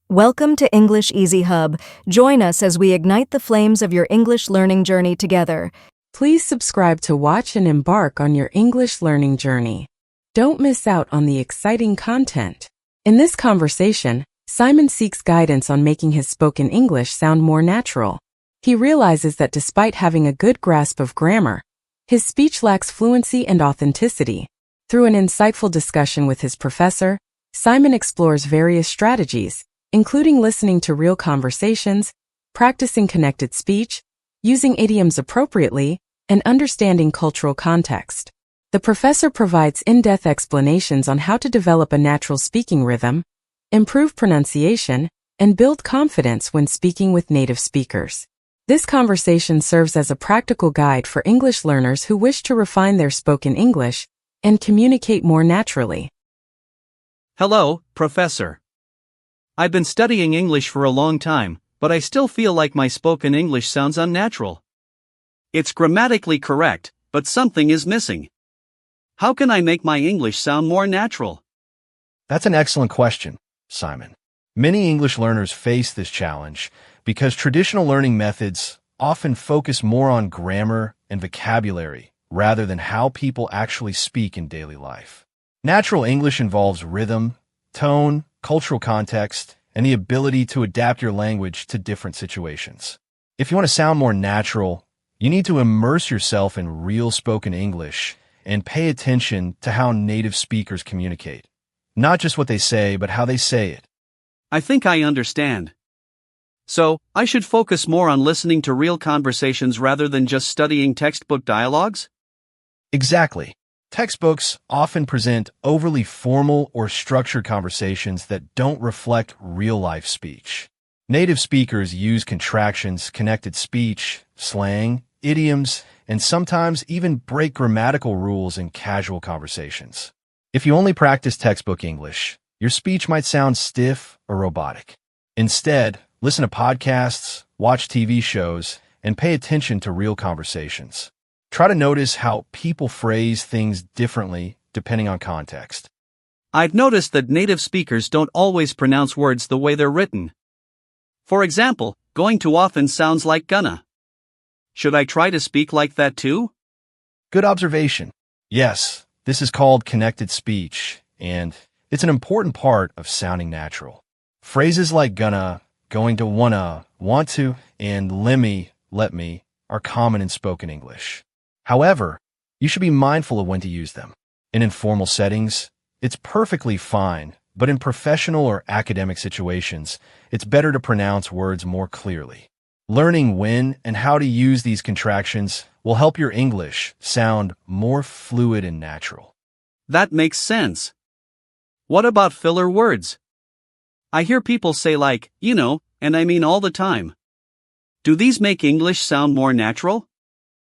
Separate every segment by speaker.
Speaker 1: Welcome to English Easy Hub. Join us as we ignite the flames of your English learning journey together.
Speaker 2: Please subscribe to watch and embark on your English learning journey. Don't miss out on the exciting content. In this conversation, Simon seeks guidance on making his spoken English sound more natural. He realizes that despite having a good grasp of grammar, his speech lacks fluency and authenticity. Through an insightful discussion with his professor, Simon explores various strategies, including listening to real conversations, practicing connected speech, using idioms appropriately, and understanding cultural context. The professor provides in-depth explanations on how to develop a natural speaking rhythm, improve pronunciation, and build confidence when speaking with native speakers. This conversation serves as a practical guide for English learners who wish to refine their spoken English and communicate more naturally.
Speaker 3: Hello, Professor. I've been studying English for a long time, but I still feel like my spoken English sounds unnatural. It's grammatically correct, but something is missing. How can I make my English sound more natural?
Speaker 4: That's an excellent question, Simon. Many English learners face this challenge because traditional learning methods often focus more on grammar and vocabulary rather than how people actually speak in daily life. Natural English involves rhythm, tone, cultural context, and the ability to adapt your language to different situations. If you want to sound more natural, you need to immerse yourself in real spoken English and pay attention to how native speakers communicate. Not just what they say, but how they say it.
Speaker 3: I think I understand. So, I should focus more on listening to real conversations rather than just studying textbook dialogues?
Speaker 4: Exactly. Textbooks often present overly formal or structured conversations that don't reflect real-life speech. Native speakers use contractions, connected speech, slang, idioms, and sometimes even break grammatical rules in casual conversations. If you only practice textbook English, your speech might sound stiff or robotic. Instead, listen to podcasts, watch TV shows, and pay attention to real conversations. Try to notice how people phrase things differently depending on context.
Speaker 3: I've noticed that native speakers don't always pronounce words the way they're written. For example, going to often sounds like gonna. Should I try to speak like that too?
Speaker 4: Good observation. Yes, this is called connected speech, and it's an important part of sounding natural. Phrases like gonna, going to wanna, want to, and lemme, let me are common in spoken English. However, you should be mindful of when to use them. In informal settings, it's perfectly fine, but in professional or academic situations, it's better to pronounce words more clearly. Learning when and how to use these contractions will help your English sound more fluid and natural.
Speaker 3: That makes sense. What about filler words? I hear people say like, and I mean all the time. Do these make English sound more natural?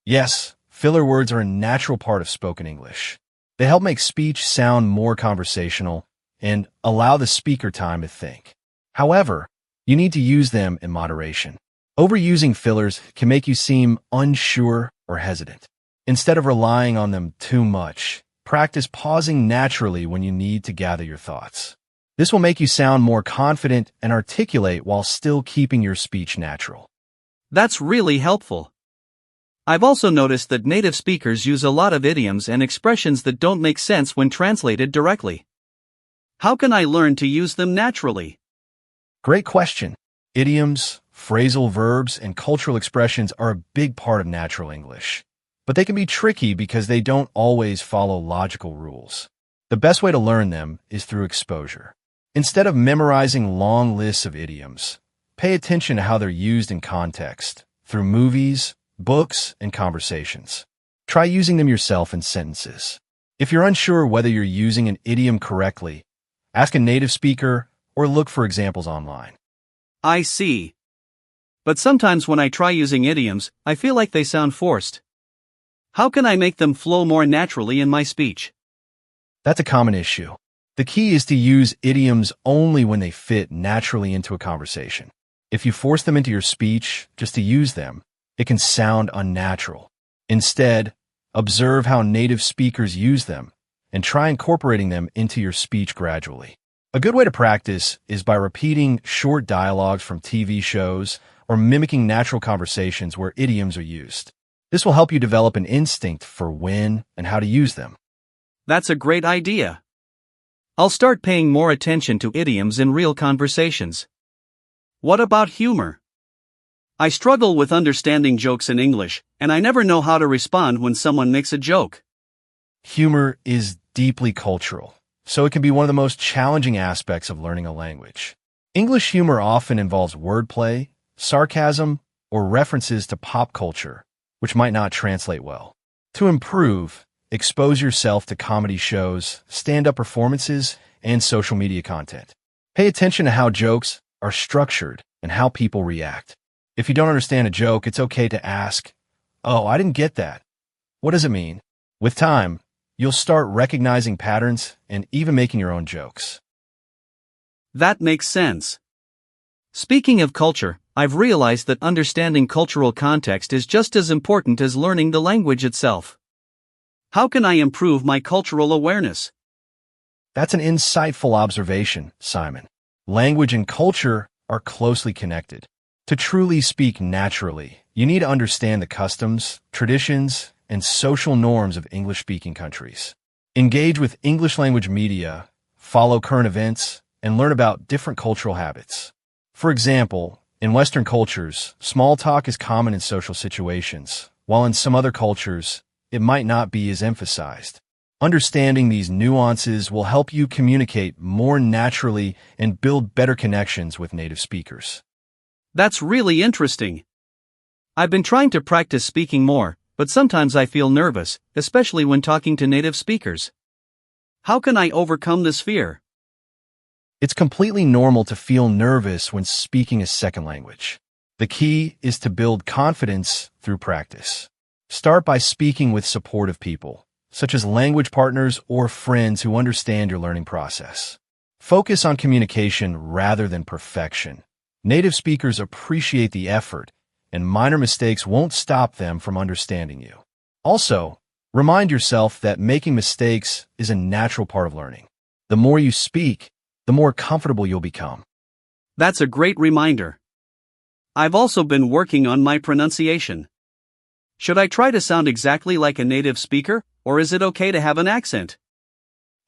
Speaker 4: Yes, filler words are a natural part of spoken English. They help make speech sound more conversational and allow the speaker time to think. However, you need to use them in moderation. Overusing fillers can make you seem unsure or hesitant. Instead of relying on them too much, practice pausing naturally when you need to gather your thoughts. This will make you sound more confident and articulate while still keeping your speech natural.
Speaker 3: That's really helpful. I've also noticed that native speakers use a lot of idioms and expressions that don't make sense when translated directly. How can I learn to use them naturally?
Speaker 4: Great question. Idioms, phrasal verbs, and cultural expressions are a big part of natural English. But they can be tricky because they don't always follow logical rules. The best way to learn them is through exposure. Instead of memorizing long lists of idioms, pay attention to how they're used in context, through movies, books, and conversations. Try using them yourself in sentences. If you're unsure whether you're using an idiom correctly, ask a native speaker or look for examples online.
Speaker 3: I see. But sometimes when I try using idioms, I feel like they sound forced. How can I make them flow more naturally in my speech?
Speaker 4: That's a common issue. The key is to use idioms only when they fit naturally into a conversation. If you force them into your speech just to use them, it can sound unnatural. Instead, observe how native speakers use them and try incorporating them into your speech gradually. A good way to practice is by repeating short dialogues from TV shows or mimicking natural conversations where idioms are used. This will help you develop an instinct for when and how to use them.
Speaker 3: That's a great idea. I'll start paying more attention to idioms in real conversations. What about humor? I struggle with understanding jokes in English, and I never know how to respond when someone makes a joke.
Speaker 4: Humor is deeply cultural, so it can be one of the most challenging aspects of learning a language. English humor often involves wordplay, sarcasm, or references to pop culture, which might not translate well. To improve, expose yourself to comedy shows, stand-up performances, and social media content. Pay attention to how jokes are structured and how people react. If you don't understand a joke, it's okay to ask, "Oh, I didn't get that. What does it mean?" With time, you'll start recognizing patterns and even making your own jokes.
Speaker 3: That makes sense. Speaking of culture, I've realized that understanding cultural context is just as important as learning the language itself. How can I improve my cultural awareness?
Speaker 4: That's an insightful observation, Simon. Language and culture are closely connected. To truly speak naturally, you need to understand the customs, traditions, and social norms of English-speaking countries. Engage with English language media, follow current events, and learn about different cultural habits. For example, in Western cultures, small talk is common in social situations, while in some other cultures, it might not be as emphasized. Understanding these nuances will help you communicate more naturally and build better connections with native speakers.
Speaker 3: That's really interesting. I've been trying to practice speaking more, but sometimes I feel nervous, especially when talking to native speakers. How can I overcome this fear?
Speaker 4: It's completely normal to feel nervous when speaking a second language. The key is to build confidence through practice. Start by speaking with supportive people, such as language partners or friends who understand your learning process. Focus on communication rather than perfection. Native speakers appreciate the effort, and minor mistakes won't stop them from understanding you. Also, remind yourself that making mistakes is a natural part of learning. The more you speak, the more comfortable you'll become.
Speaker 3: That's a great reminder. I've also been working on my pronunciation. Should I try to sound exactly like a native speaker, or is it okay to have an accent?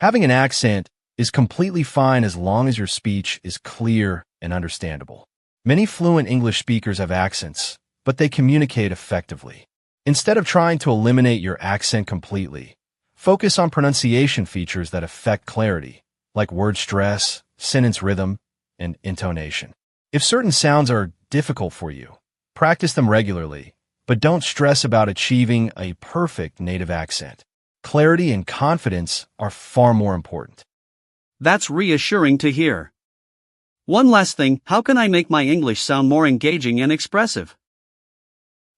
Speaker 4: Having an accent is completely fine as long as your speech is clear and understandable. Many fluent English speakers have accents, but they communicate effectively. Instead of trying to eliminate your accent completely, focus on pronunciation features that affect clarity, like word stress, sentence rhythm, and intonation. If certain sounds are difficult for you, practice them regularly, but don't stress about achieving a perfect native accent. Clarity and confidence are far more important.
Speaker 3: That's reassuring to hear. One last thing, how can I make my English sound more engaging and expressive?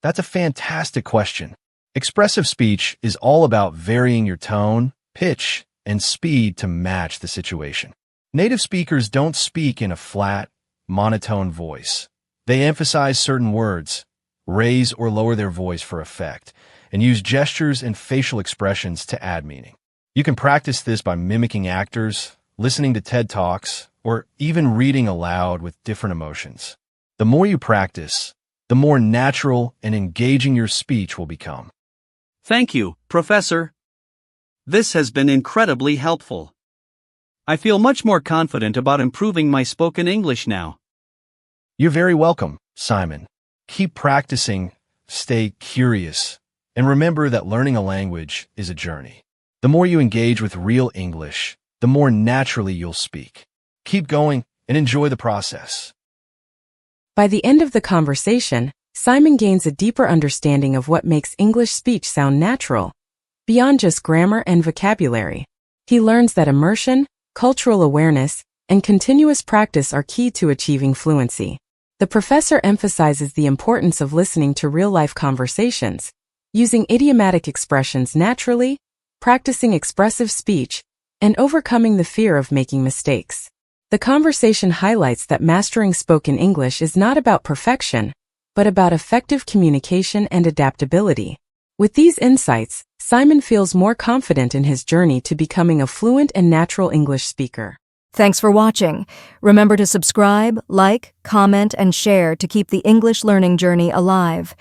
Speaker 4: That's a fantastic question. Expressive speech is all about varying your tone, pitch, and speed to match the situation. Native speakers don't speak in a flat, monotone voice. They emphasize certain words, raise or lower their voice for effect, and use gestures and facial expressions to add meaning. You can practice this by mimicking actors, listening to TED Talks, or even reading aloud with different emotions. The more you practice, the more natural and engaging your speech will become.
Speaker 3: Thank you, Professor. This has been incredibly helpful. I feel much more confident about improving my spoken English now.
Speaker 4: You're very welcome, Simon. Keep practicing, stay curious, and remember that learning a language is a journey. The more you engage with real English, the more naturally you'll speak. Keep going and enjoy the process.
Speaker 2: By the end of the conversation, Simon gains a deeper understanding of what makes English speech sound natural, beyond just grammar and vocabulary. He learns that immersion, cultural awareness, and continuous practice are key to achieving fluency. The professor emphasizes the importance of listening to real-life conversations, using idiomatic expressions naturally, practicing expressive speech, and overcoming the fear of making mistakes. The conversation highlights that mastering spoken English is not about perfection, but about effective communication and adaptability. With these insights, Simon feels more confident in his journey to becoming a fluent and natural English speaker.
Speaker 1: Thanks for watching. Remember to subscribe, like, comment, and share to keep the English learning journey alive.